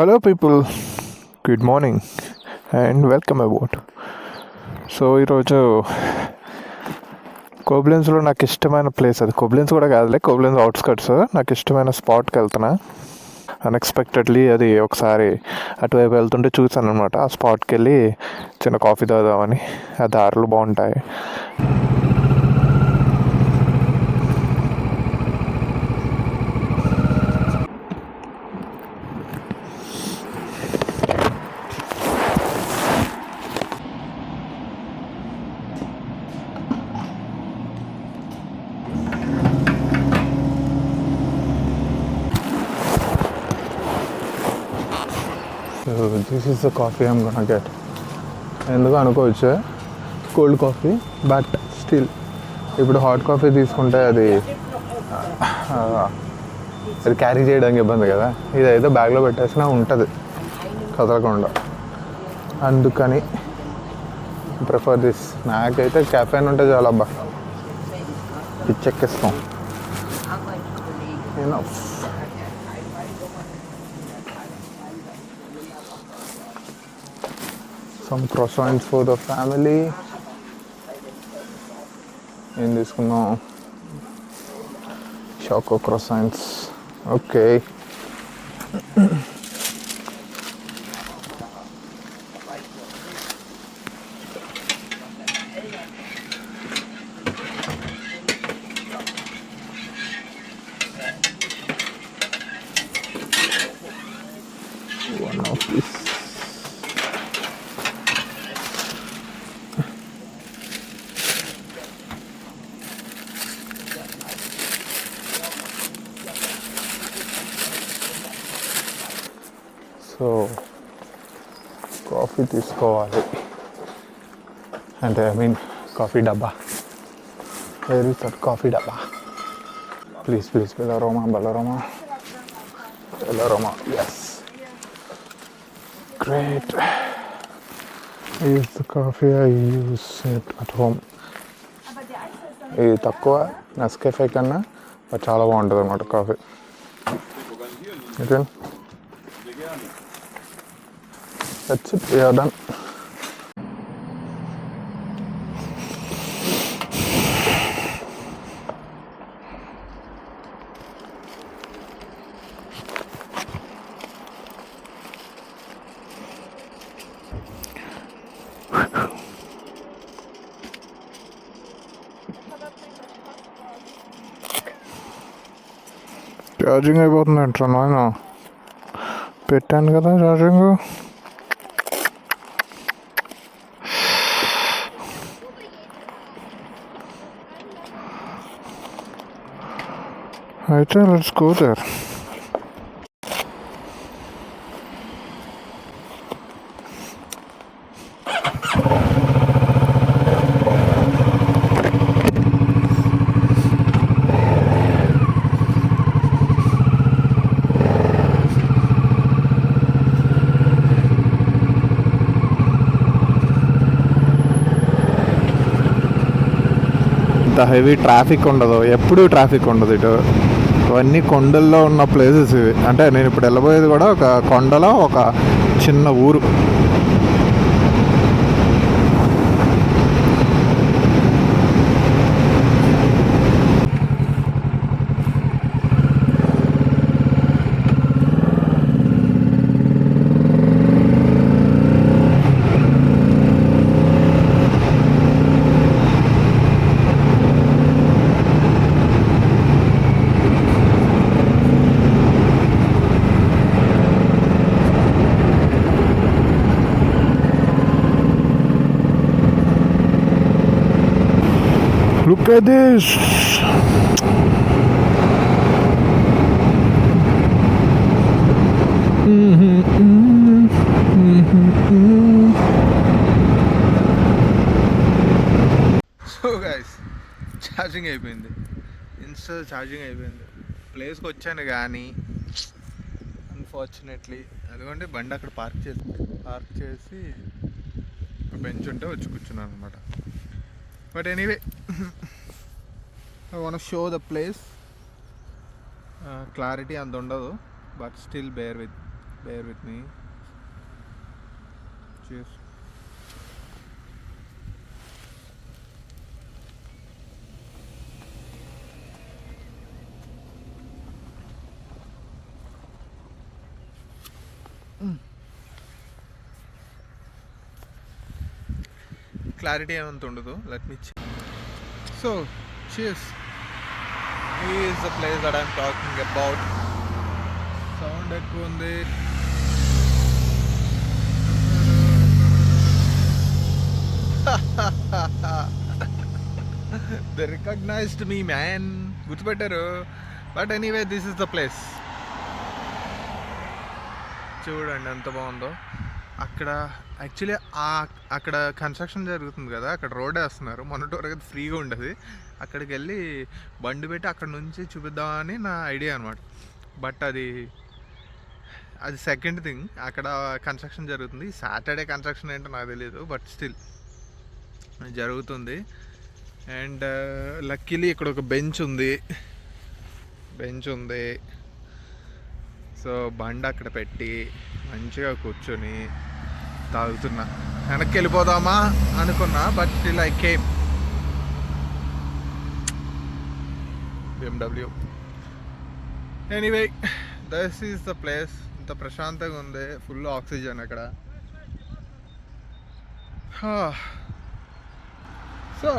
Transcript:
Hello people, good morning and welcome about. So ఈరోజు కోబ్లెన్స్లో నాకు ఇష్టమైన ప్లేస్, అది కోబ్లెన్స్ కూడా కాదులే, కోబ్లెన్స్ అవుట్స్కట్స్, నాకు ఇష్టమైన స్పాట్కి వెళ్తున్నా. అన్ఎక్స్పెక్టెడ్లీ అది ఒకసారి అటువైపు వెళ్తుంటే చూసాను అనమాట. ఆ స్పాట్కి వెళ్ళి చిన్న కాఫీ తాగుదామని. ఆ దారులు బాగుంటాయి. So this is the coffee I'm gonna get. ఎందుకు అనుకోవచ్చు, కోల్డ్ కాఫీ, బట్ స్టిల్ ఇప్పుడు హాట్ కాఫీ తీసుకుంటే అది క్యారీ చేయడానికి ఇబ్బంది కదా. ఇదైతే బ్యాగ్లో పెట్టేసినా ఉంటుంది కదలకుండా. అందుకని ప్రిఫర్ దిస్. నాకైతే కెఫెన్ ఉంటే చాలా అబ్బా, పిచ్చెక్కిస్తాం. Some croissants for the family. ఏం తీసుకున్నాం? Choco croissants. Okay. One of these. So coffee తీసుకోవాలి, అంటే ఐ మీన్ కాఫీ డబ్బా. వేర్ ఇస్ దట్ కాఫీ డబ్బా? Please please, Bellaroma, yes, great. Is the coffee I use it at home. ఇది తక్కువ Nescafe కన్నా చాలా బాగుంటుంది అన్నమాట coffee. Okay, that's it, we are done. Charging అయిపోతుంది అంటారా నాయన? పెట్టాను కదా ఛార్జింగ్. అయితే లెట్స్ గో దేర్. ఇంత హెవీ ట్రాఫిక్ ఉండదు, ఎప్పుడూ ట్రాఫిక్ ఉండదు ఇటు. ఇవన్నీ కొండల్లో ఉన్న ప్లేసెస్ ఇవి. అంటే నేను ఇప్పుడు వెళ్ళబోయేది కూడా ఒక కొండలో ఒక చిన్న ఊరు. Look at this. So guys, charging అయిపోయింది, ఛార్జింగ్ అయిపోయింది. ప్లేస్కి వచ్చాను కానీ అన్ఫార్చునేట్లీ అదిగోండి బండి అక్కడ పార్క్ చేసి బెంచ్ ఉంటే వచ్చి కూర్చున్నాను అనమాట. But anyway, I want to show the place. Clarity అంత ఉండదు, but still bear with bear with me. Cheers. Clarity ఏమంత ఉండదు. Let me so cheers. Here is the place that I'm talking about. Sound ఎక్కువ ఉంది. They recognized me, man. గుర్తుపెట్టారు. But anyway this is the place. చూడండి ఎంత బాగుందో. అక్కడ actually అక్కడ కన్స్ట్రక్షన్ జరుగుతుంది కదా, అక్కడ రోడ్ వేస్తున్నారు. మొన్నటి వరకు ఫ్రీగా ఉండదు. అక్కడికి వెళ్ళి బండి పెట్టి అక్కడ నుంచి చూపిద్దామని నా ఐడియా అనమాట. బట్ అది సెకండ్ థింగ్. అక్కడ కన్స్ట్రక్షన్ జరుగుతుంది. సాటర్డే కన్స్ట్రక్షన్ ఏంటో నాకు తెలియదు, బట్ స్టిల్ జరుగుతుంది. అండ్ లక్కీలీ ఇక్కడ ఒక బెంచ్ ఉంది. సో బండి అక్కడ పెట్టి మంచిగా కూర్చొని తాగుతున్నా. వెనక్కి వెళ్ళిపోదామా అనుకున్నా, but still I came. BMW. Anyway this is the place. ఇంత ప్రశాంతంగా ఉంది. ఫుల్ ఆక్సిజన్ అక్కడ. సో